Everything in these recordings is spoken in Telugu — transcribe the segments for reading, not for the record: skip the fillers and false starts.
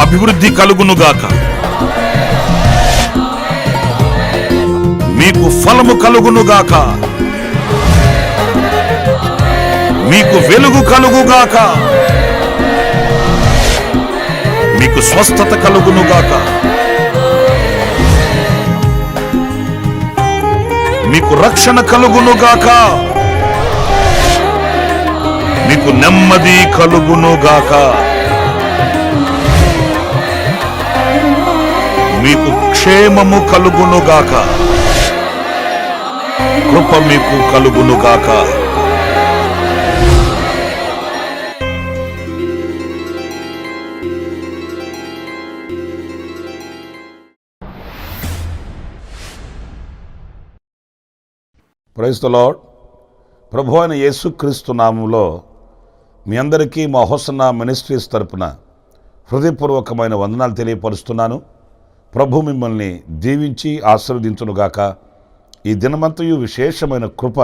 అభివృద్ధి కలుగునుగాక, మీకు ఫలము కలుగునుగాక, మీకు వెలుగు కలుగుగాక, మీకు స్వస్థత కలుగునుగాక, మీకు రక్షణ కలుగునుగాక, మీకు నెమ్మది కలుగునుగాక, మీకు క్షేమము కలుగునుగాక, కృప మీకు కలుగునుగాక. Praise the lord. ప్రభు అయిన యేసుక్రీస్తు నామములో మీ అందరికీ మా హోసన్నా మినిస్ట్రీస్ తరపున హృదయపూర్వకమైన వందనాలు తెలియపరుస్తున్నాను. ప్రభు మిమ్మల్ని దీవించి ఆశీర్వదించునుగాక. ఈ దినమంతయు విశేషమైన కృప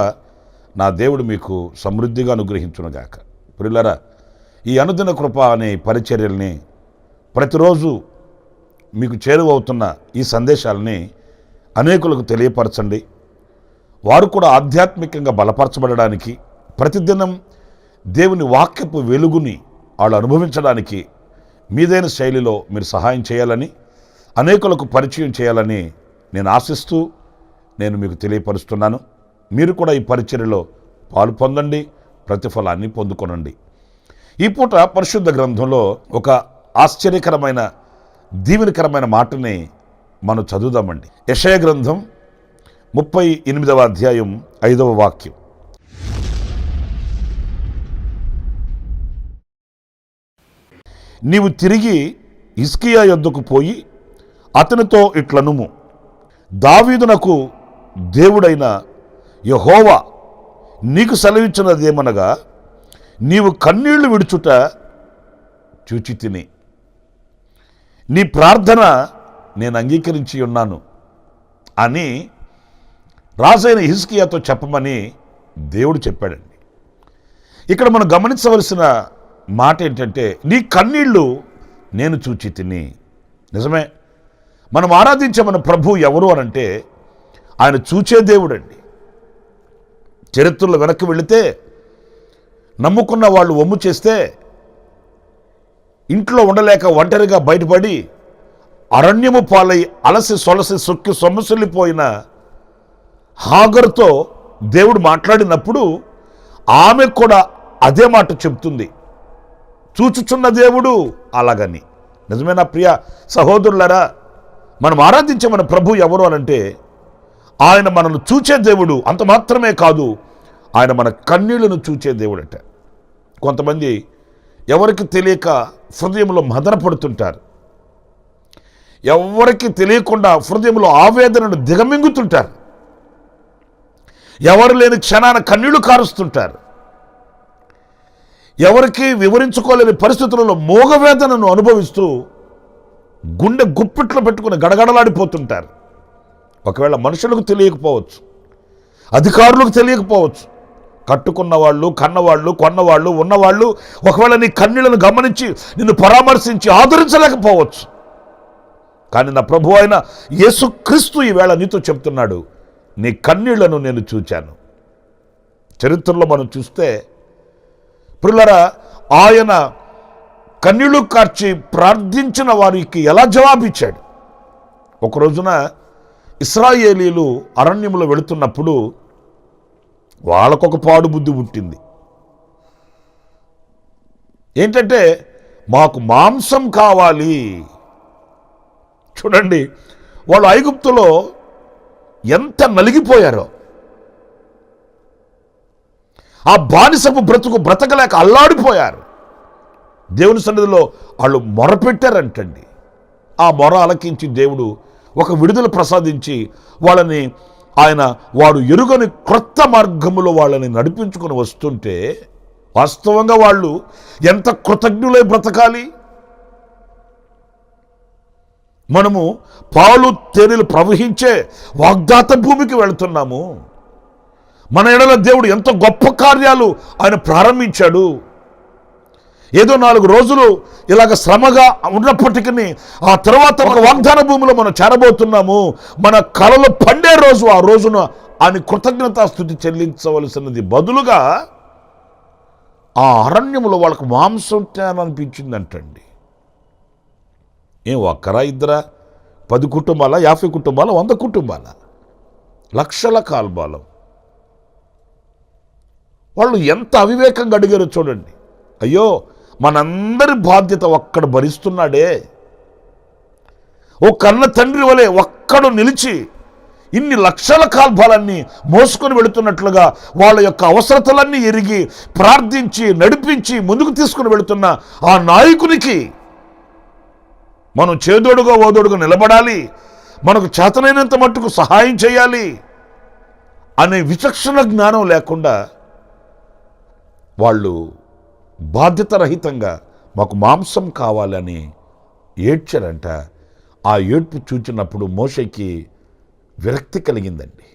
నా దేవుడు మీకు సమృద్ధిగా అనుగ్రహించునుగాక. ప్రియులారా, ఈ అనుదిన కృప అనే పరిచర్యల్ని ప్రతిరోజు మీకు చేరువవుతున్న ఈ సందేశాలని అనేకులకు తెలియపరచండి. వారు కూడా ఆధ్యాత్మికంగా బలపరచబడడానికి, ప్రతిదినం దేవుని వాక్యపు వెలుగుని వాళ్ళు అనుభవించడానికి మీదైన శైలిలో మీరు సహాయం చేయాలని, అనేకులకు పరిచయం చేయాలని నేను ఆశిస్తూ నేను మీకు తెలియపరుస్తున్నాను. మీరు కూడా ఈ పరిచర్యలో పాలు పొందండి, ప్రతిఫలాన్ని పొందుకొనండి. ఈ పూట పరిశుద్ధ గ్రంథంలో ఒక ఆశ్చర్యకరమైన దీవెనకరమైన మాటని మనం చదువుదామండి. యెషయా గ్రంథం 38వ అధ్యాయం 5వ వాక్యం. నీవు తిరిగి హిజ్కియా యొద్దకు పోయి అతనితో ఇట్లనుము, దావీదునకు దేవుడైన యెహోవా నీకు సెలవిచ్చినదేమనగా, నీవు కన్నీళ్లు విడుచుట చూచితిని, నీ ప్రార్థన నేను అంగీకరించి ఉన్నాను అని రాజైన హిజ్కియాతో చెప్పమని దేవుడు చెప్పాడండి. ఇక్కడ మనం గమనించవలసిన మాట ఏంటంటే, నీ కన్నీళ్లు నేను చూచి తిని. నిజమే, మనం ఆరాధించే మన ప్రభు ఎవరు అనంటే ఆయన చూచే దేవుడండి. చరిత్రలో వెనక్కి వెళితే నమ్ముకున్న వాళ్ళు వమ్ము చేస్తే, ఇంట్లో ఉండలేక ఒంటరిగా బయటపడి అరణ్యము పాలై అలసి సొలసి సొక్కి సొమ్మసిల్లిపోయిన హాగరుతో దేవుడు మాట్లాడినప్పుడు ఆమె కూడా అదే మాట చెప్తుంది, చూచుచున్న దేవుడు అలాగని. నిజమేనా ప్రియ సహోదరులారా? మనం ఆరాధించే మన ప్రభు ఎవరు అనంటే ఆయన మనల్ని చూచే దేవుడు. అంత మాత్రమే కాదు, ఆయన మన కన్నీళ్లను చూచే దేవుడట. కొంతమంది ఎవరికి తెలియక హృదయంలో మదన పడుతుంటారు, ఎవరికి తెలియకుండా హృదయంలో ఆవేదనను దిగమింగుతుంటారు, ఎవరు లేని క్షణాన కన్నీళ్లు కారుస్తుంటారు, ఎవరికి వివరించుకోలేని పరిస్థితులలో మోగవేదనను అనుభవిస్తూ గుండె గుప్పిట్లో పెట్టుకుని గడగడలాడిపోతుంటారు. ఒకవేళ మనుషులకు తెలియకపోవచ్చు, అధికారులకు తెలియకపోవచ్చు, కట్టుకున్న వాళ్ళు, కన్నవాళ్ళు, కొన్నవాళ్ళు, ఉన్నవాళ్ళు ఒకవేళ నీ కన్నీళ్లను గమనించి నిన్ను పరామర్శించి ఆదరించలేకపోవచ్చు. కానీ నా ప్రభు అయిన యేసుక్రీస్తు ఈవేళ నీతో చెప్తున్నాడు, నీ కన్నీళ్లను నేను చూచాను. చరిత్రలో మనం చూస్తే ప్రియులారా, ఆయన కన్నీళ్లు కార్చి ప్రార్థించిన వారికి ఎలా జవాబిచ్చాడు. ఒక రోజున ఇశ్రాయేలీలు అరణ్యంలో వెళుతున్నప్పుడు వాళ్ళకొక పాడు బుద్ధి పుట్టింది. ఏంటంటే, మాకు మాంసం కావాలి. చూడండి, వాళ్ళు ఐగుప్తులో ఎంత నలిగిపోయారో, ఆ బానిసపు బ్రతకలేక అల్లాడిపోయారు. దేవుని సన్నిధిలో వాళ్ళు మొరపెట్టారంటండి. ఆ మొర ఆలకించి దేవుడు ఒక విడుదల ప్రసాదించి వాళ్ళని వాడు ఎరుగని క్రొత్త మార్గములో వాళ్ళని నడిపించుకొని వస్తుంటే, వాస్తవంగా వాళ్ళు ఎంత కృతజ్ఞులై బ్రతకాలి. మనము పాలు తేనెలు ప్రవహించే వాగ్దాత భూమికి వెళుతున్నాము. మన ఎడల దేవుడు ఎంత గొప్ప కార్యాలు ఆయన ప్రారంభించాడు. ఏదో 4 రోజులు ఇలాగ శ్రమగా ఉన్నప్పటికీ ఆ తర్వాత ఒక వాగ్దాన భూమిలో మనం చేరబోతున్నాము, మన కలలో పండే రోజు ఆ రోజున అని కృతజ్ఞతాస్తుతి చెల్లించవలసినది బదులుగా ఆ అరణ్యములో వాళ్ళకు మాంసం తినాలనిపించిందంటండి. ఒక్కరా ఇద్దరా, 10 కుటుంబాల, 50 కుటుంబాల, 100 కుటుంబాల, లక్షల కాల్బాలం. వాళ్ళు ఎంత అవివేకంగా అడిగారో చూడండి. అయ్యో, మనందరి బాధ్యత ఒక్కడు భరిస్తున్నాడే, ఓ కన్న తండ్రి వలె ఒక్కడు నిలిచి ఇన్ని లక్షల కాల్బాలన్నీ మోసుకొని వెళుతున్నట్లుగా వాళ్ళ యొక్క అవసరతలన్నీ ఎరిగి ప్రార్థించి నడిపించి ముందుకు తీసుకుని వెళుతున్న ఆ నాయకునికి మనం చేదోడుగా ఓదోడుగా నిలబడాలి, మనకు చేతనైనంత మట్టుకు సహాయం చేయాలి అనే విచక్షణ జ్ఞానం లేకుండా వాళ్ళు బాధ్యతరహితంగా మాకు మాంసం కావాలని ఏడ్చారంట. ఆ ఏడ్పు చూచినప్పుడు మోషేకి విరక్తి కలిగిందండి.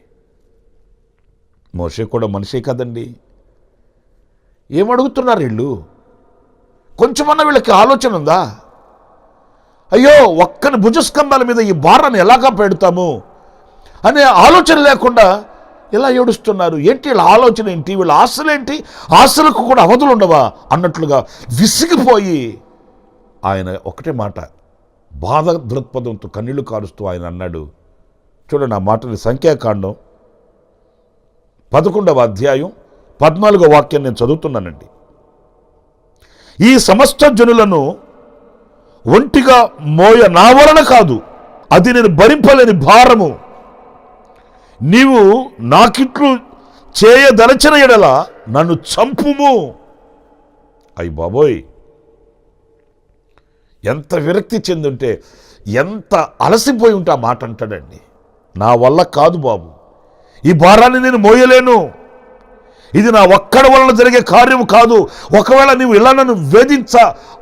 మోషే కూడా మనిషే కదండి. ఏమడుగుతున్నారు వీళ్ళు? కొంచెమన్నా వీళ్ళకి ఆలోచన ఉందా? అయ్యో, ఒక్కని భుజస్కంధాల మీద ఈ భారాన్ని ఎలాగా పెడతాము అనే ఆలోచన లేకుండా ఎలా ఏడుస్తున్నారు? ఏంటి వీళ్ళ ఆలోచన ఏంటి? వీళ్ళ ఆశలేంటి? ఆశలకు కూడా అవధులు ఉండవా అన్నట్లుగా విసిగిపోయి ఆయన ఒకటే మాట బాధ దృక్పథంతో కన్నీళ్లు కారుస్తూ ఆయన అన్నాడు. చూడండి ఆ మాటని, సంఖ్యాకాండం 11వ అధ్యాయం 14వ వాక్యం నేను చదువుతున్నానండి. ఈ సమస్త జనులను ఒంటిగా మోయ నా వలన కాదు, అది నేను భరింపలేని భారము. నీవు నాకిట్లు చేయదలచిన ఎడల నన్ను చంపుము. అయ్య బాబోయ్, ఎంత విరక్తి చెందుంటే, ఎంత అలసిపోయి ఉంటే ఆ మాట అంటాడండి. నా వల్ల కాదు బాబు, ఈ భారాన్ని నేను మోయలేను, ఇది నా ఒక్కడి వలన జరిగే కార్యము కాదు. ఒకవేళ నీవు ఇలా నన్ను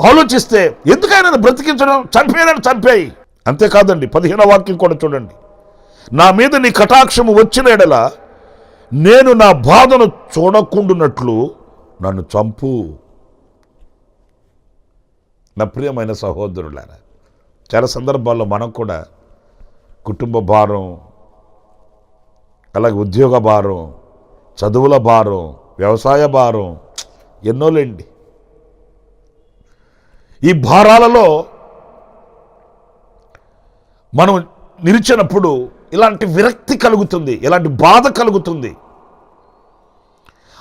ఆలోచిస్తే ఎందుకైనా నన్ను బ్రతికించడం, చంపేయనని చంపేయి. అంతేకాదండి, 15వ వాక్యం కూడా చూడండి. నా మీద నీ కటాక్షము వచ్చిన ఎడల నేను నా బాధను చూడకుండునట్లు నన్ను చంపు. నా ప్రియమైన సహోదరులారా, చాలా సందర్భాల్లో మనం కూడా కుటుంబ భారం, అలాగే ఉద్యోగ భారం, చదువుల భారం, వ్యవసాయ భారం, ఎన్నోలేండి. ఈ భారాలలో మనం నిలిచినప్పుడు ఇలాంటి విరక్తి కలుగుతుంది, ఇలాంటి బాధ కలుగుతుంది.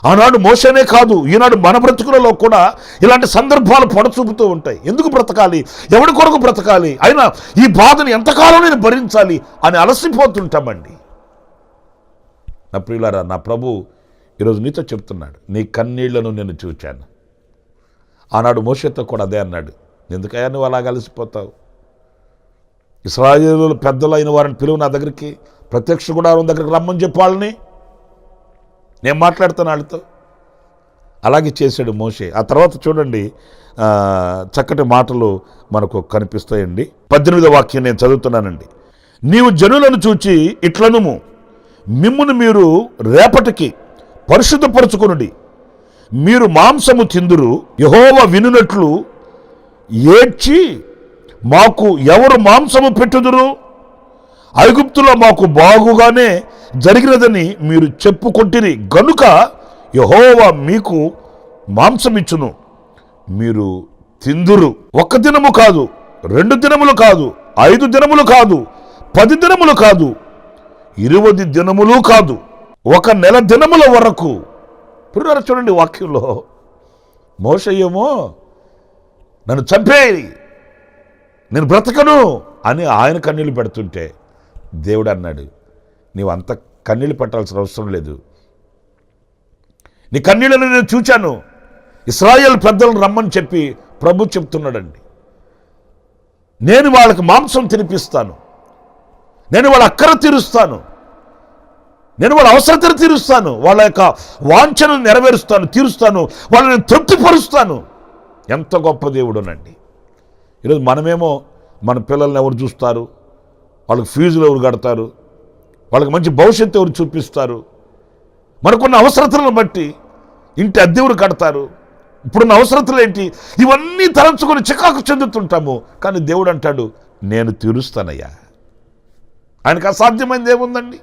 ఆనాడు మోషేనే కాదు, ఈనాడు మన బ్రతుకులలో కూడా ఇలాంటి సందర్భాలు పొడచూపుతూ ఉంటాయి. ఎందుకు బ్రతకాలి, ఎవడి కొరకు బ్రతకాలి, అయినా ఈ బాధను ఎంతకాలం నేను భరించాలి అని అలసిపోతుంటామండి. నా ప్రియులారా, నా ప్రభు ఈరోజు నీతో చెప్తున్నాడు, నీ కన్నీళ్లను నేను చూచాను. ఆనాడు మోషేతో కూడా అదే అన్నాడు. ఎందుకయ్యా నువ్వు అలాగ అలసిపోతావు? ఇశ్రాయేలు పెద్దలైన వారిని పిలువు, నా దగ్గరికి ప్రత్యక్ష గుడారం దగ్గరికి రమ్మని చెప్పాలని నేను మాట్లాడుతాను వాళ్ళతో. అలాగే చేశాడు మోషే. ఆ తర్వాత చూడండి, చక్కటి మాటలు మనకు కనిపిస్తాయండి. 18వ వాక్యం నేను చదువుతున్నానండి. నీవు జనులను చూచి ఇట్లనుము, మిమ్మును మీరు రేపటికి పరిశుద్ధపరచుకొనుడి, మీరు మాంసము తిందురు, యెహోవా వినునట్లు ఏడ్చి మాకు ఎవరు మాంసము పెట్టుదురు? ఐగుప్తులో మాకు బాగుగానే జరిగినదని మీరు చెప్పుకొంటిరి గనుక యెహోవా మీకు మాంసమిచ్చును, మీరు తిందురు. 1 దినము కాదు, 2 దినములు కాదు, 5 దినములు కాదు, 10 దినములు కాదు, 20 దినములు కాదు, 1 నెల దినముల వరకు. పురుగారు చూడండి వాక్యంలో, మోషే ఏమో నన్ను చంపేయి, నేను బ్రతకను అని ఆయన కన్నీళ్ళు పెడుతుంటే దేవుడు అన్నాడు, నీవు అంత కన్నీళ్ళు పెట్టాల్సిన అవసరం లేదు, నీ కన్నీళ్ళను నేను చూచాను, ఇశ్రాయేల్ పెద్దలను రమ్మని చెప్పి ప్రభు చెప్తున్నాడండి. నేను వాళ్ళకి మాంసం తినిపిస్తాను, నేను వాళ్ళ అక్కర తీరుస్తాను, నేను వాళ్ళ అవసరతను తీరుస్తాను, వాళ్ళ యొక్క వాంఛను నెరవేరుస్తాను, తీరుస్తాను, వాళ్ళని తృప్తిపరుస్తాను. ఎంత గొప్ప దేవుడునండి. ఈరోజు మనమేమో మన పిల్లల్ని ఎవరు చూస్తారు, వాళ్ళకి ఫీజులు ఎవరు కడతారు, వాళ్ళకి మంచి భవిష్యత్తు ఎవరు చూపిస్తారు, మనకున్న అవసరతలను బట్టి ఇంటి అద్దె ఎవరు కడతారు, ఇప్పుడున్న అవసరతలు ఏంటి, ఇవన్నీ తలంచుకొని చికాకు చెందుతుంటాము. కానీ దేవుడు అంటాడు, నేను తీరుస్తానయ్యా. ఆయనకు అసాధ్యమైనది ఏముందండి?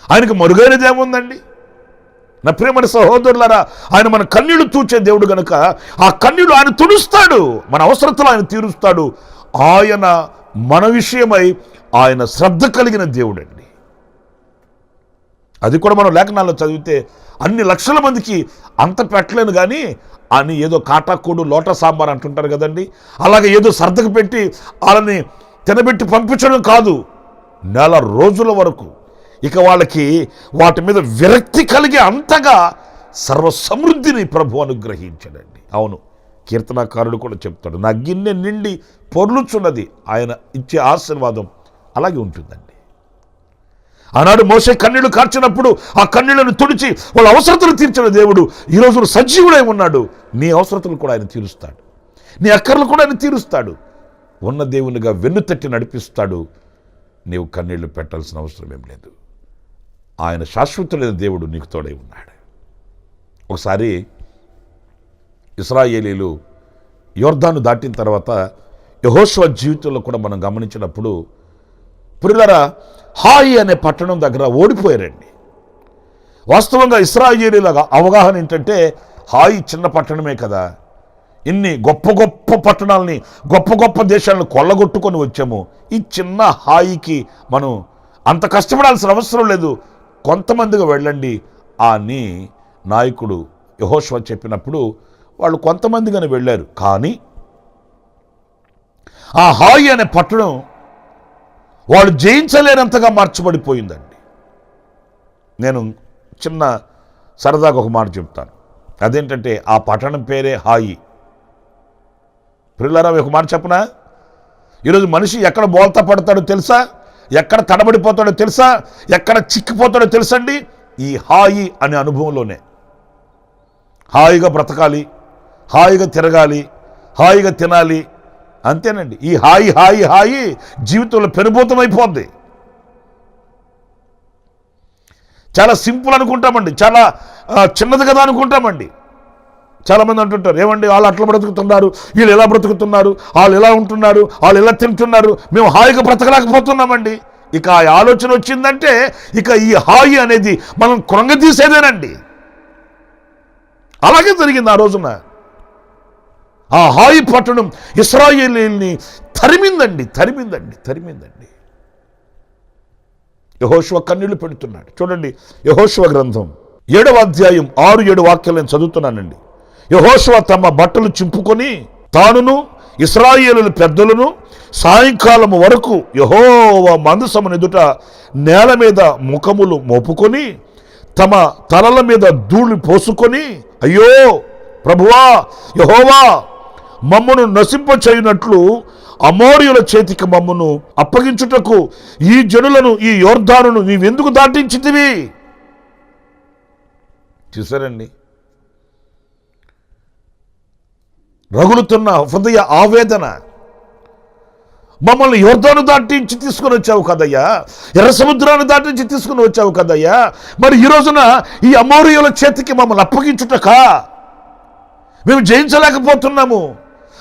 ఆయనకు మరుగైనది ఏముందండి? నా ప్రియమైన సహోదరులారా, ఆయన మన కన్నీళ్లు తూచే దేవుడు గనుక ఆ కన్నీళ్లు ఆయన తుడుస్తాడు, మన అవసరతలు ఆయన తీరుస్తాడు. ఆయన మన విషయమై ఆయన శ్రద్ధ కలిగిన దేవుడండి. అది కూడా మనం లేఖనాల్లో చదివితే అన్ని లక్షల మందికి అంత పెట్టలేను కానీ అని ఏదో కాటాకూడు లోట సాంబార్ అంటుంటారు కదండి, అలాగే ఏదో సర్దకు పెట్టి వాళ్ళని తినబెట్టి పంపించడం కాదు, నెల రోజుల వరకు ఇక వాళ్ళకి వాటి మీద విరక్తి కలిగే అంతగా సర్వ సమృద్ధిని ప్రభు అనుగ్రహించాడండి. అవును, కీర్తనాకారుడు కూడా చెప్తాడు, నా గిన్నె నిండి పొర్లుచున్నది. ఆయన ఇచ్చే ఆశీర్వాదం అలాగే ఉంటుందండి. ఆనాడు మోషే కన్నీళ్లు కార్చినప్పుడు ఆ కన్నీళ్లను తుడిచి వాళ్ళ అవసరతలు తీర్చిన దేవుడు ఈ రోజు సజీవుడై ఉన్నాడు. నీ అవసరతలు కూడా ఆయన తీరుస్తాడు, నీ అక్కర్లు కూడా ఆయన తీరుస్తాడు. ఉన్న దేవునిగా వెన్నుతట్టి నడిపిస్తాడు. నీవు కన్నీళ్లు పెట్టాల్సిన అవసరం ఏం లేదు. ఆయన శాశ్వతుడైన దేవుడు నీకు తోడై ఉన్నాడు. ఒకసారి ఇశ్రాయేలీలు యోర్దాను దాటిన తర్వాత యెహోషువ జీవితంలో కూడా మనం గమనించినప్పుడు ప్రియులారా, హాయి అనే పట్టణం దగ్గర ఓడిపోయారండి. వాస్తవంగా ఇశ్రాయేలీల అవగాహన ఏంటంటే, హాయి చిన్న పట్టణమే కదా, ఇన్ని గొప్ప గొప్ప పట్టణాలని గొప్ప గొప్ప దేశాలను కొల్లగొట్టుకొని వచ్చాము, ఈ చిన్న హాయికి మనం అంత కష్టపడాల్సిన అవసరం లేదు, కొంతమందిగా వెళ్ళండి అని నాయకుడు యెహోషువ చెప్పినప్పుడు వాళ్ళు కొంతమందిగానే వెళ్ళారు. కానీ ఆ హాయి అనే పట్టణం వాళ్ళు జయించలేనంతగా మార్చబడిపోయిందండి. నేను చిన్న సరదాగా ఒక మాట చెప్తాను. అదేంటంటే ఆ పట్టణం పేరే హాయి. ప్రియులారా, ఒక మాట చెప్పనా, ఈరోజు మనిషి ఎక్కడ బోల్తా పడతాడో తెలుసా, ఎక్కడ తడబడిపోతాడో తెలుసా, ఎక్కడ చిక్కిపోతాడో తెలుసండి, ఈ హాయి అనే అనుభవంలోనే. హాయిగా బ్రతకాలి, హాయిగా తిరగాలి, హాయిగా తినాలి, అంతేనండి. ఈ హాయి హాయి హాయి జీవితంలో పెనుభూతమైపోద్ది. చాలా సింపుల్ అనుకుంటామండి, చాలా చిన్నది కదా అనుకుంటామండి. చాలామంది అంటుంటారు, ఏమండి వాళ్ళు అట్లా బ్రతుకుతున్నారు, వీళ్ళు ఎలా బ్రతుకుతున్నారు, వాళ్ళు ఎలా ఉంటున్నారు, వాళ్ళు ఎలా తింటున్నారు, మేము హాయిగా బ్రతకలేకపోతున్నామండి. ఇక ఆ ఆలోచన వచ్చిందంటే ఇక ఈ హాయి అనేది మనం కృంగతీసేదేనండి. అలాగే జరిగింది ఆ రోజున. ఆ హాయి పట్టణం ఇశ్రాయేలీయుల్ని తరిమిందండి. యెహోషువ కన్నీళ్లు పెడుతున్నాడు. చూడండి, యెహోషువ గ్రంథం 7వ అధ్యాయం 6-7 వాక్యాలు నేను చదువుతున్నానండి. యెహోషువ తమ బట్టలు చింపుకొని తానును ఇశ్రాయేలీయుల పెద్దలను సాయంకాలము వరకు యెహోవా మందసము ఎదుట నేల మీద ముఖములు మోపుకొని తమ తలల మీద ధూళి పోసుకొని, అయ్యో ప్రభువా యెహోవా, మమ్మను నశింపచేయునట్లు అమోరీయుల చేతికి మమ్మను అప్పగించుటకు ఈ జనులను, ఈ యోర్దానును నీవెందుకు దాటించితివి? చూసారండి, రగులుతున్న హృదయ ఆవేదన. మమ్మల్ని యోర్దాను దాటించి తీసుకుని వచ్చావు కదయ్యా, ఎర్ర సముద్రాన్ని దాటించి తీసుకుని వచ్చావు కదయ్యా, మరి ఈ రోజున ఈ అమోరీయుల చేతికి మమ్మల్ని అప్పగించుటకా? మేము జయించలేకపోతున్నాము,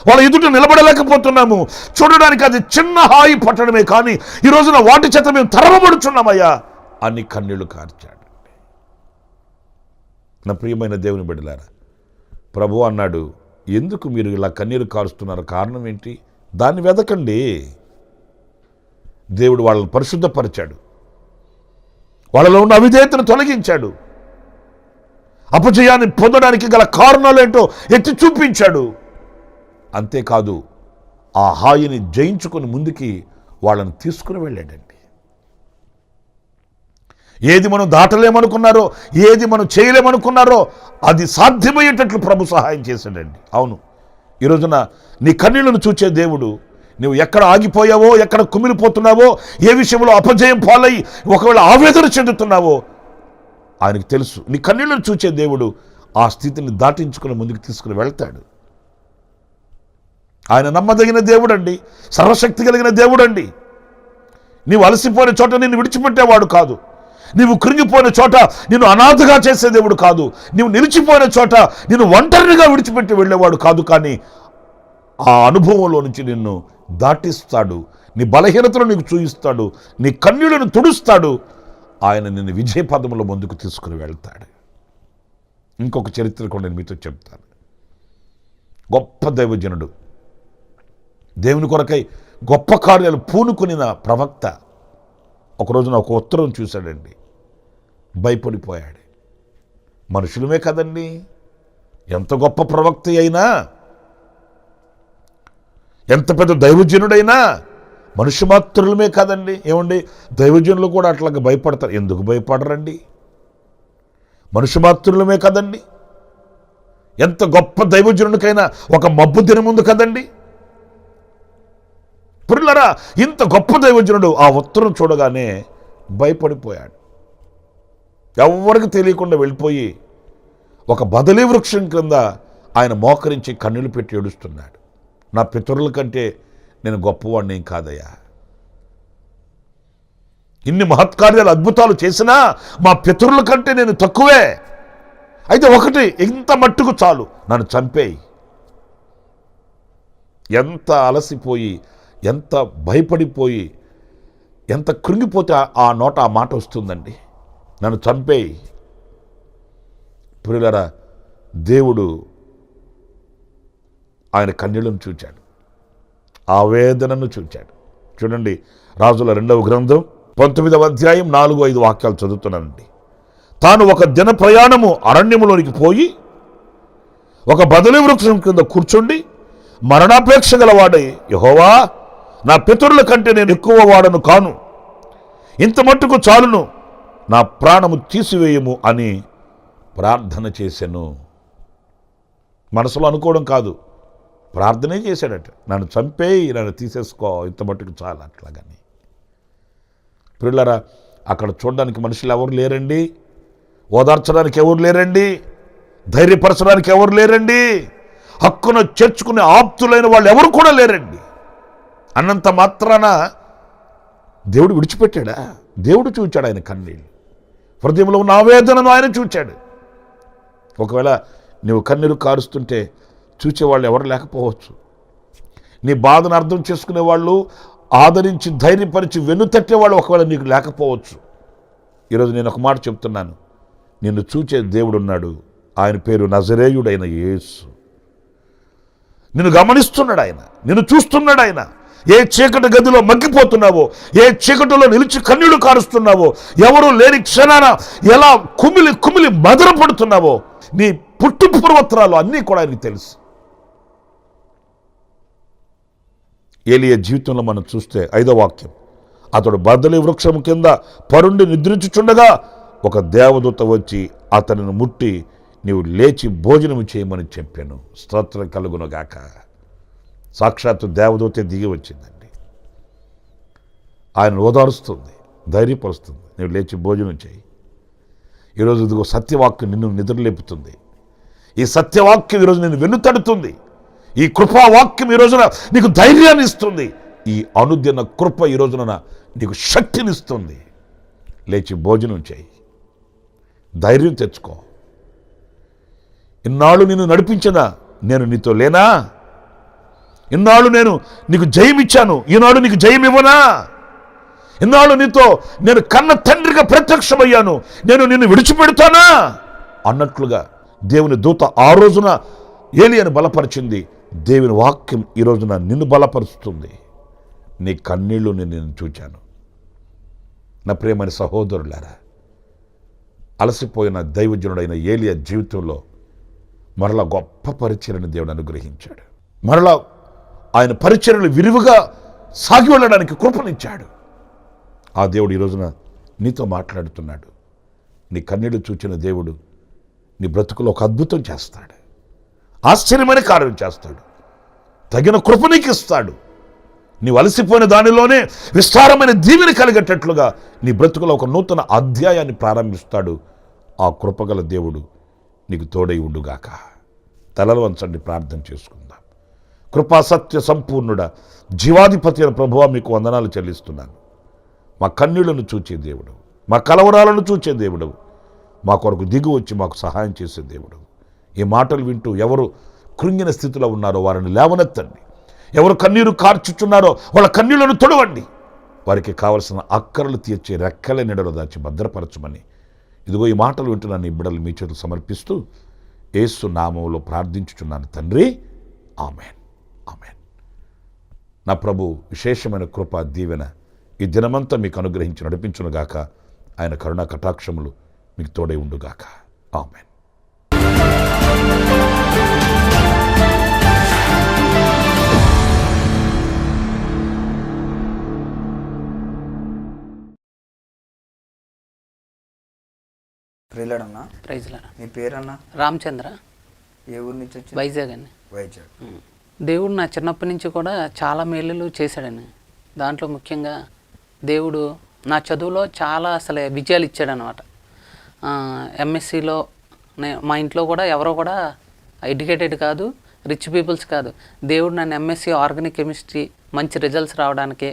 వాళ్ళ ఎదుట నిలబడలేకపోతున్నాము. చూడడానికి అది చిన్న హాయి పట్టణమే, కానీ ఈ రోజున వాటి చేత మేము తరమబడుచున్నామయ్యా అని కన్నీళ్లు కార్చాడు. నా ప్రియమైన దేవుని బిడ్డలారా, ప్రభు అన్నాడు, ఎందుకు మీరు ఇలా కన్నీరు కారుస్తున్నారు, కారణం ఏంటి? దాన్ని వెదకండి. దేవుడు వాళ్ళని పరిశుద్ధపరిచాడు, వాళ్ళలో ఉన్న అవిధేయతను తొలగించాడు, అపజయాన్ని పొందడానికి గల కారణాలేంటో ఎత్తి చూపించాడు. అంతేకాదు, ఆ హాయిని జయించుకొని ముందుకి వాళ్ళని తీసుకుని వెళ్ళాడండి. ఏది మనం దాటలేమనుకున్నారో, ఏది మనం చేయలేమనుకున్నారో అది సాధ్యమయ్యేటట్లు ప్రభు సహాయం చేశాడండి. అవును, ఈ రోజున నీ కన్నీళ్లను చూచే దేవుడు, నువ్వు ఎక్కడ ఆగిపోయావో, ఎక్కడ కుమిలిపోతున్నావో, ఏ విషయంలో అపజయం పాలై ఒకవేళ ఆవేదన చెందుతున్నావో ఆయనకు తెలుసు. నీ కన్నీళ్లను చూచే దేవుడు ఆ స్థితిని దాటించుకుని ముందుకు తీసుకుని వెళ్తాడు. ఆయన నమ్మదగిన దేవుడండి, సర్వశక్తి కలిగిన దేవుడండి. నీవు అలసిపోయిన చోట నిన్ను విడిచిపెట్టేవాడు కాదు, నీవు కృంగిపోయిన చోట నిన్ను అనాథగా చేసే దేవుడు కాదు. నీవు నిలిచిపోయిన చోట నిన్ను ఒంటరిగా విడిచిపెట్టి వెళ్ళేవాడు కాదు. కానీ ఆ అనుభవంలో నుంచి నిన్ను దాటిస్తాడు. నీ బలహీనతను నీకు చూయిస్తాడు. నీ కన్నీళ్లను తుడుస్తాడు. ఆయన నిన్ను విజయ పదములో ముందుకు తీసుకుని వెళ్తాడు. ఇంకొక చరిత్ర కూడా నేను మీతో చెప్తాను. గొప్ప దైవజనుడు, దేవుని కొరకై గొప్ప కార్యాలు పూనుకునిన ప్రవక్త ఒకరోజున ఒక ఉత్తరం చూశాడండి. భయపడిపోయాడు. మనుషులమే కదండి, ఎంత గొప్ప ప్రవక్త అయినా, ఎంత పెద్ద దైవజనుడైనా మనుష్య మాత్రులమే కదండి. ఏమండి, దైవజనులు కూడా అట్లాగా భయపడతారు. ఎందుకు భయపడరండి? మనుష్య మాత్రులమే కదండి. ఎంత గొప్ప దైవజనుడికైనా ఒక మబ్బు దినం ఉంది కదండి. పురులరా, ఇంత గొప్ప దైవజనుడు ఆ ఉత్తరం చూడగానే భయపడిపోయాడు. ఎవరికి తెలియకుండా వెళ్ళిపోయి ఒక బదలీ వృక్షం క్రింద ఆయన మోకరించి కన్నీళ్లు పెట్టి ఏడుస్తున్నాడు. నా పితరుల కంటే నేను గొప్పవాడిని ఏం కాదయ్యా. ఇన్ని మహత్కార్యాలు అద్భుతాలు చేసినా మా పితరుల కంటే నేను తక్కువే. అయితే ఒకటి, ఇంత మట్టుకు చాలు, నన్ను చంపేయి. ఎంత అలసిపోయి, ఎంత భయపడిపోయి, ఎంత కృంగిపోతే ఆ నోట ఆ మాట వస్తుందండి, నన్ను చంపేయి. ప్రియులారా, దేవుడు ఆయన కన్నీళ్లను చూచాడు, ఆవేదనను చూచాడు. చూడండి, రాజుల 2వ గ్రంథం 19వ అధ్యాయం 4-5 వాక్యాలు చదువుతున్నానండి. తాను ఒక దిన ప్రయాణము అరణ్యములోనికి పోయి ఒక బదలీ వృక్షం కింద కూర్చుండి మరణాపేక్ష గలవాడై, యెహోవా, నా పితరుల కంటే నేను ఎక్కువ వాడను కాను, ఇంత మట్టుకు చాలును, నా ప్రాణము తీసివేయము అని ప్రార్థన చేశాను. మనసులో అనుకోవడం కాదు, ప్రార్థనే చేశాడట. నన్ను చంపేయి, నన్ను తీసేసుకో, ఇంత మట్టుకు చాలు. అట్లాగని ప్రియులారా, అక్కడ చూడడానికి మనుషులు ఎవరు లేరండి, ఓదార్చడానికి ఎవరు లేరండి, ధైర్యపరచడానికి ఎవరు లేరండి, హక్కును చేర్చుకునే ఆప్తులైన వాళ్ళు ఎవరు కూడా లేరండి. అన్నంత మాత్రాన దేవుడు విడిచిపెట్టాడా? దేవుడు చూచాడు ఆయన కన్నీళ్ళు, హృదయంలో ఉన్న ఆవేదనను ఆయన చూచాడు. ఒకవేళ నువ్వు కన్నీరు కారుస్తుంటే చూచేవాళ్ళు ఎవరు లేకపోవచ్చు. నీ బాధను అర్థం చేసుకునే వాళ్ళు, ఆదరించి ధైర్యపరిచి వెన్నుతట్టే వాళ్ళు ఒకవేళ నీకు లేకపోవచ్చు. ఈరోజు నేను ఒక మాట చెప్తున్నాను, నిన్ను చూచే దేవుడు ఉన్నాడు. ఆయన పేరు నజరేయుడైన యేసు. నిన్ను గమనిస్తున్నాడు ఆయన, నిన్ను చూస్తున్నాడు ఆయన. ఏ చీకటి గదిలో మగ్గిపోతున్నావో, ఏ చీకటిలో నిలిచి కన్నీళ్లు కారుస్తున్నావో, ఎవరు లేని క్షణాన ఎలా కుమిలి కుమిలి మదన పడుతున్నావో, నీ పుట్టు పూర్వత్రాలు అన్నీ కూడా ఆయనకి తెలుసు. ఏలియా జీవితంలో మనం చూస్తే 5వ వాక్యం, అతడు బదలీ వృక్షం కింద పరుండి నిద్రించుచుండగా ఒక దేవదూత వచ్చి అతనిని ముట్టి, నీవు లేచి భోజనము చేయమని చెప్పాను. స్తోత్రం కలుగునుగాక. సాక్షాత్తు దేవదూతే దిగి వచ్చిందండి. ఆయన ఓదారుస్తుంది, ధైర్యపరుస్తుంది, నీవు లేచి భోజనం చేయి. ఈరోజు ఇదిగో సత్యవాక్యం నిన్ను నిద్రలేపుతుంది. ఈ సత్యవాక్యం ఈరోజు నిన్ను వెన్నుతడుతుంది. ఈ కృపావాక్యం ఈ రోజున నీకు ధైర్యాన్ని ఇస్తుంది. ఈ అనుదిన కృప ఈ రోజున నీకు శక్తినిస్తుంది. లేచి భోజనం చేయి, ధైర్యం తెచ్చుకో. ఇన్నాళ్ళు నిన్ను నడిపించిన నేను నీతో లేనా? ఇన్నాళ్ళు నేను నీకు జయం ఇచ్చాను, ఈనాడు నీకు జయం ఇవ్వనా? ఇన్నాళ్ళు నీతో నేను కన్న తండ్రిగా ప్రత్యక్షమయ్యాను, నేను నిన్ను విడిచిపెడతానా అన్నట్లుగా దేవుని దూత ఆ రోజున ఏలియాను బలపరిచింది. దేవుని వాక్యం ఈ రోజున నిన్ను బలపరుస్తుంది. నీ కన్నీళ్లు నేను చూచాను. నా ప్రియమైన సహోదరులారా, అలసిపోయిన దైవజనుడైన ఏలియా జీవితంలో మరలా గొప్ప పరిచర్యను దేవుడు అనుగ్రహించాడు. మరలా ఆయన పరిచర్యలు విరివిగా సాగి వెళ్ళడానికి కృపనిచ్చాడు. ఆ దేవుడు ఈ రోజున నీతో మాట్లాడుతున్నాడు. నీ కన్నీళ్లు చూచిన దేవుడు నీ బ్రతుకులో ఒక అద్భుతం చేస్తాడు, ఆశ్చర్యమైన కార్యం చేస్తాడు, తగిన కృప నీకు ఇస్తాడు. నీవు అలసిపోయిన దానిలోనే విస్తారమైన దీవెన కలిగేటట్లుగా నీ బ్రతుకులో ఒక నూతన అధ్యాయాన్ని ప్రారంభిస్తాడు. ఆ కృపగల దేవుడు నీకు తోడై ఉండుగాక. తలలు వంచండి, ప్రార్థన చేసుకుందాం. కృపా సత్య సంపూర్ణుడ, జీవాధిపతి అయిన ప్రభువా, మీకు వందనాలు చెల్లిస్తున్నాను. మా కన్నీళ్లను చూచే దేవుడు, మా కలవరాలను చూచే దేవుడు, మా కొరకు దిగు వచ్చి మాకు సహాయం చేసే దేవుడు. ఈ మాటలు వింటూ ఎవరు కృంగిన స్థితిలో ఉన్నారో వారిని లేవనెత్తండి. ఎవరు కన్నీరు కార్చుచున్నారో వాళ్ళ కన్నీళ్లను తొడవండి. వారికి కావలసిన అక్కరలు తీర్చే రెక్కల నీడలో దాచి భద్రపరచమని ఇదిగో ఈ మాటలు వింటున్న నీ బిడ్డలు మీ చేతులు సమర్పిస్తూ యేసు నామములో ప్రార్థించుచున్నాను తండ్రి, ఆమెన్, ఆమెన్. నా ప్రభు విశేషమైన కృప దీవెన ఈ దినమంతా మీకు అనుగ్రహించి నడిపించునుగాక. ఆయన కరుణా కటాక్షములు మీకు తోడై ఉండుగాక. ఆమెన్. ప్రైజ్లాడన్నా. ప్రైజ్లాడ. మీ పేరన్నా? రామచంద్ర. ఏ ఊరి నుంచి వచ్చి? వైజాగ్ అండి. వైజాగ్. దేవుడు నా చిన్నప్పటి నుంచి కూడా చాలా మేలులు చేశాడని. దాంట్లో ముఖ్యంగా దేవుడు నా చదువులో చాలా అసలు విజయాలు ఇచ్చాడనమాట. ఎంఎస్సిలో మా ఇంట్లో కూడా ఎవరో కూడా ఎడ్యుకేటెడ్ కాదు, రిచ్ పీపుల్స్ కాదు. దేవుడు నన్ను ఎంఎస్సి ఆర్గానిక్ కెమిస్ట్రీ మంచి రిజల్ట్స్ రావడానికే,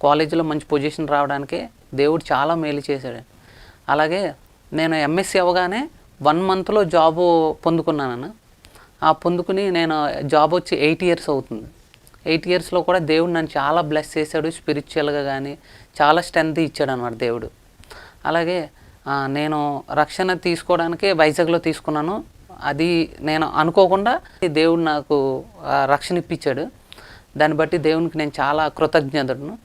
కాలేజీలో మంచి పొజిషన్ రావడానికే దేవుడు చాలా మేలు చేశాడు. అలాగే నేను ఎంఎస్సి అవ్వగానే 1 monthలో జాబు పొందుకున్నాను. ఆ పొందుకుని నేను జాబ్ వచ్చి 8 years అవుతుంది. 8 yearsలో కూడా దేవుడు నన్ను చాలా బ్లెస్ చేశాడు. స్పిరిచువల్గా కానీ చాలా స్ట్రెంత్ ఇచ్చాడు అనమాట దేవుడు. అలాగే నేను రక్షణ తీసుకోవడానికి వైజాగ్లో తీసుకున్నాను. అది నేను అనుకోకుండా దేవుడు నాకు రక్షణ ఇప్పించాడు. దాన్ని బట్టి దేవునికి నేను చాలా కృతజ్ఞతను.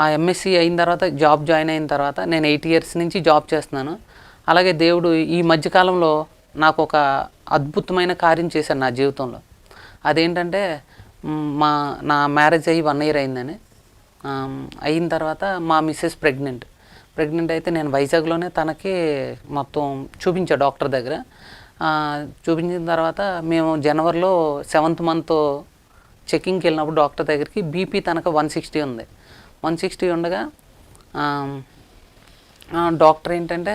ఆ ఎంఎస్సి అయిన తర్వాత జాయిన్ అయిన తర్వాత నేను 8 years నుంచి జాబ్ చేస్తున్నాను. అలాగే దేవుడు ఈ మధ్యకాలంలో నాకు ఒక అద్భుతమైన కార్యం చేశాడు నా జీవితంలో. అదేంటంటే నా మ్యారేజ్ అయ్యి 1 year అయిందని. అయిన తర్వాత మా మిస్సెస్ ప్రెగ్నెంట్ అయితే నేను వైజాగ్లోనే తనకి మొత్తం చూపించా డాక్టర్ దగ్గర. చూపించిన తర్వాత మేము జనవరిలో 7th month చెకింగ్కి వెళ్ళినప్పుడు డాక్టర్ దగ్గరికి బీపీ తనకు 160 ఉంది. 160 ఉండగా డాక్టర్ ఏంటంటే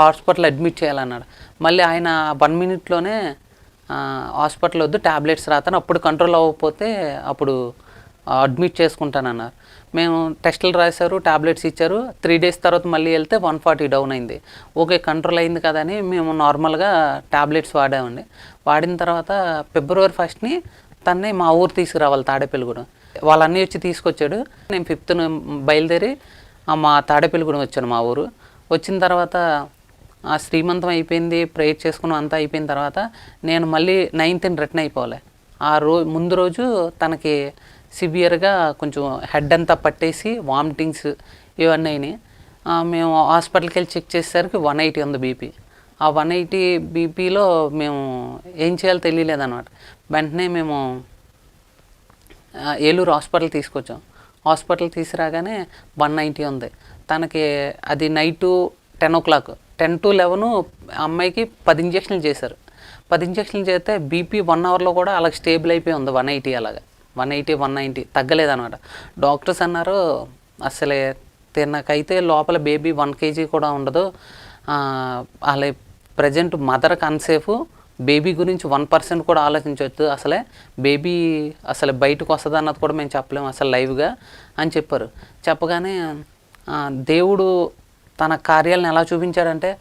హాస్పిటల్ అడ్మిట్ చేయాలన్నాడు. మళ్ళీ ఆయన 1 minute హాస్పిటల్ వద్దు, ట్యాబ్లెట్స్ రాతాను, అప్పుడు కంట్రోల్ అవ్వకపోతే అప్పుడు అడ్మిట్ చేసుకుంటానన్నారు. మేము టెస్టులు రాశారు, ట్యాబ్లెట్స్ ఇచ్చారు. 3 days తర్వాత మళ్ళీ వెళ్తే 140 డౌన్ అయింది. ఓకే, కంట్రోల్ అయింది కదా అని మేము నార్మల్గా ట్యాబ్లెట్స్ వాడామండి. వాడిన తర్వాత February 1st తన్నే మా ఊరు తీసుకురావాలి, తాడేపల్లిగూడెం. వాళ్ళన్నీ వచ్చి తీసుకొచ్చాడు. నేను 5th బయలుదేరి మా తాడేపల్లిగూడెం వచ్చాను, మా ఊరు. వచ్చిన తర్వాత శ్రీమంతం అయిపోయింది, ప్రేయర్ చేసుకున్నాం, అంతా అయిపోయిన తర్వాత నేను మళ్ళీ 9th రిటర్న్ అయిపోవాలి. ముందు రోజు తనకి సివియర్గా కొంచెం హెడ్ అంతా పట్టేసి వామిటింగ్స్ ఇవన్నీ అయినాయి. మేము హాస్పిటల్కి వెళ్ళి చెక్ చేసేసరికి 180 ఉంది బీపీ. ఆ 180 బీపీలో మేము ఏం చేయాలో తెలియలేదన్నమాట. వెంటనే మేము ఏలూరు హాస్పిటల్ తీసుకొచ్చాం. హాస్పిటల్ తీసుకురాగానే 190 ఉంది. తనకి అది నైటు 10 o'clock, 10 to 11 అమ్మాయికి 10 injections చేశారు. 10 injections చేస్తే బీపీ 1 hourలో కూడా అలాగ స్టేబుల్ అయిపోయి ఉంది. 180 అలాగా 180, 190 తగ్గలేదన్నమాట. డాక్టర్స్ అన్నారు అసలే తినకైతే లోపల బేబీ 1 kg కూడా ఉండదు, అలా ప్రజెంట్ మదర్కి అన్సేఫ్, బేబీ గురించి 1% కూడా ఆలోచించవద్దు, అసలే బేబీ అసలు బయటకు వస్తుంది అన్నది కూడా మేము చెప్పలేము అసలు లైవ్గా అని చెప్పారు. చెప్పగానే దేవుడు తన కార్యాలను ఎలా చూపించాడంటే,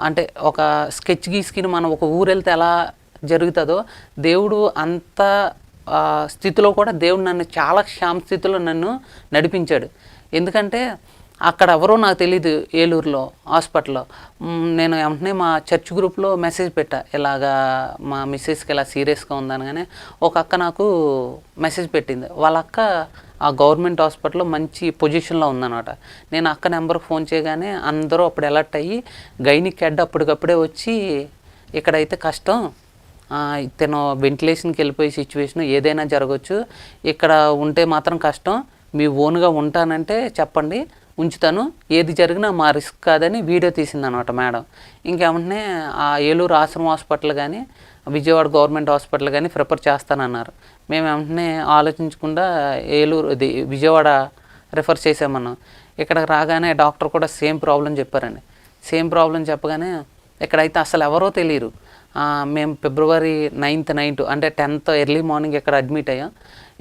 అంటే ఒక స్కెచ్ గీసుకుని మనం ఒక ఊరు వెళ్తే ఎలా జరుగుతుందో, దేవుడు అంత స్థితిలో కూడా దేవుడు నన్ను చాలా క్షేమ స్థితిలో నన్ను నడిపించాడు. ఎందుకంటే అక్కడ ఎవరో నాకు తెలీదు, ఏలూరులో హాస్పిటల్లో. నేను వెంటనే మా చర్చ్ గ్రూప్లో మెసేజ్ పెట్టా, ఇలాగా మా మిస్సెస్కి ఇలా సీరియస్గా ఉందనగానే ఒక అక్క నాకు మెసేజ్ పెట్టింది. వాళ్ళ అక్క ఆ గవర్నమెంట్ హాస్పిటల్లో మంచి పొజిషన్లో ఉందన్నమాట. నేను అక్క నెంబర్కి ఫోన్ చేయగానే అందరూ అప్పుడు అలర్ట్ అయ్యి గైనిక్ హెడ్ అప్పటికప్పుడే వచ్చి ఇక్కడైతే కష్టం, తను వెంటిలేషన్కి వెళ్ళిపోయే సిచ్యువేషన్ ఏదైనా జరగవచ్చు, ఇక్కడ ఉంటే మాత్రం కష్టం, మీ ఓన్గా ఉంటానంటే చెప్పండి ఉంచుతాను, ఏది జరిగినా మా రిస్క్ కాదని వీడియో తీసిందనమాట మేడం. ఇంకేమంటే ఆ ఏలూరు ఆశ్రమ హాస్పిటల్ కానీ విజయవాడ గవర్నమెంట్ హాస్పిటల్ కానీ ప్రిఫర్ చేస్తానన్నారు. మేము వెంటనే ఆలోచించకుండా ఏలూరు విజయవాడ రిఫర్ చేసామన్నాం. ఇక్కడికి రాగానే డాక్టర్ కూడా సేమ్ ప్రాబ్లం చెప్పారండి. సేమ్ ప్రాబ్లం చెప్పగానే ఇక్కడైతే అసలు ఎవరో తెలియరు. మేము February 9th నైట్ అంటే 10th ఎర్లీ మార్నింగ్ ఇక్కడ అడ్మిట్ అయ్యాం.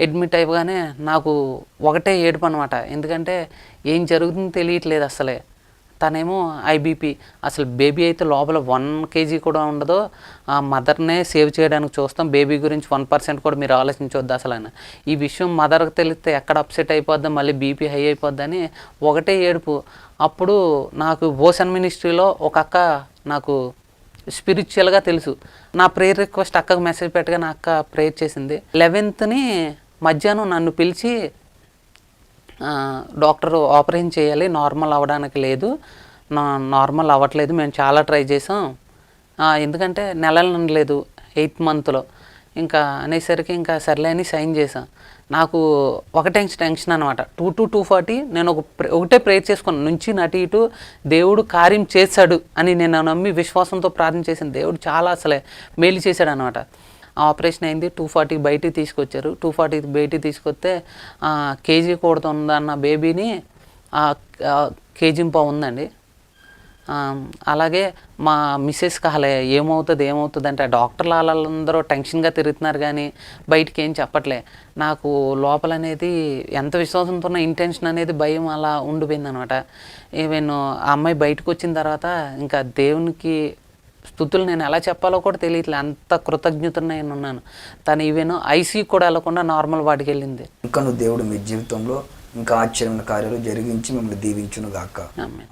అడ్మిట్ అయ్యగానే నాకు ఒకటే ఏడుపు అనమాట. ఎందుకంటే ఏం జరుగుతుందో తెలియట్లేదు అసలే. తనేమో ఐబీపీ. అసలు బేబీ అయితే లోపల 1 kg కూడా ఉండదు, ఆ మదర్నే సేవ్ చేయడానికి చూస్తాం, బేబీ గురించి 1% కూడా మీరు ఆలోచించవద్దు అసలు అని. ఈ విషయం మదర్కి తెలిస్తే ఎక్కడ అప్సెట్ అయిపోద్దా, మళ్ళీ బీపీ హై అయిపోద్దని ఒకటే ఏడుపు. అప్పుడు నాకు ఓషన్ మినిస్ట్రీలో ఒక అక్క నాకు స్పిరిచువల్గా తెలుసు. నా ప్రేయర్ రిక్వెస్ట్ అక్కకు మెసేజ్ పెట్టగా నా అక్క ప్రేయర్ చేసింది. 11th మధ్యాహ్నం నన్ను పిలిచి డాక్టర్ ఆపరేషన్ చేయాలి, నార్మల్ అవ్వడానికి లేదు, నార్మల్ అవ్వట్లేదు, మేము చాలా ట్రై చేసాం, ఎందుకంటే నెలలు లేదు 8th monthలో ఇంకా అనేసరికి ఇంకా సర్లే అని సైన్ చేశాను. నాకు ఒక టెన్షన్ అనమాట. 2 to 240 నేను ఒకటే ప్రేయర్ చేసుకున్నాను, నుంచి నటి ఇటు దేవుడు కార్యం చేశాడు అని నేను నమ్మి విశ్వాసంతో ప్రార్థన చేసిన దేవుడు చాలా అసలే మేలు చేశాడు అనమాట. ఆపరేషన్ అయింది, 240 బయటికి తీసుకొచ్చారు. 240 బయటికి తీసుకొస్తే కేజీ కూడుతుందన్న బేబీని కేజీ పావు ఉందండి. అలాగే మా మిస్సెస్ కాలే ఏమవుతుంది అంటే డాక్టర్లు వాళ్ళందరూ టెన్షన్గా తిరుగుతున్నారు కానీ బయటికి ఏం చెప్పట్లే. నాకు లోపల అనేది ఎంత విశ్వాసంతో ఉన్న ఇంటెన్షన్ అనేది భయం అలా ఉండిపోయింది అనమాట. ఈవెన్ ఆ అమ్మాయి బయటకు వచ్చిన తర్వాత ఇంకా దేవునికి స్తుతులు నేను ఎలా చెప్పాలో కూడా తెలియట్లే, అంత కృతజ్ఞతను నేను ఉన్నాను. తను ఈవెన్ ఐసీ కూడా వెళ్ళకుండా నార్మల్ వాటికి వెళ్ళింది. ఇంకా నువ్వు దేవుడు మీ జీవితంలో ఇంకా ఆశ్చర్యమైన కార్యాలు జరిగించి మిమ్మల్ని దీవించును గాక. ఆమేన్.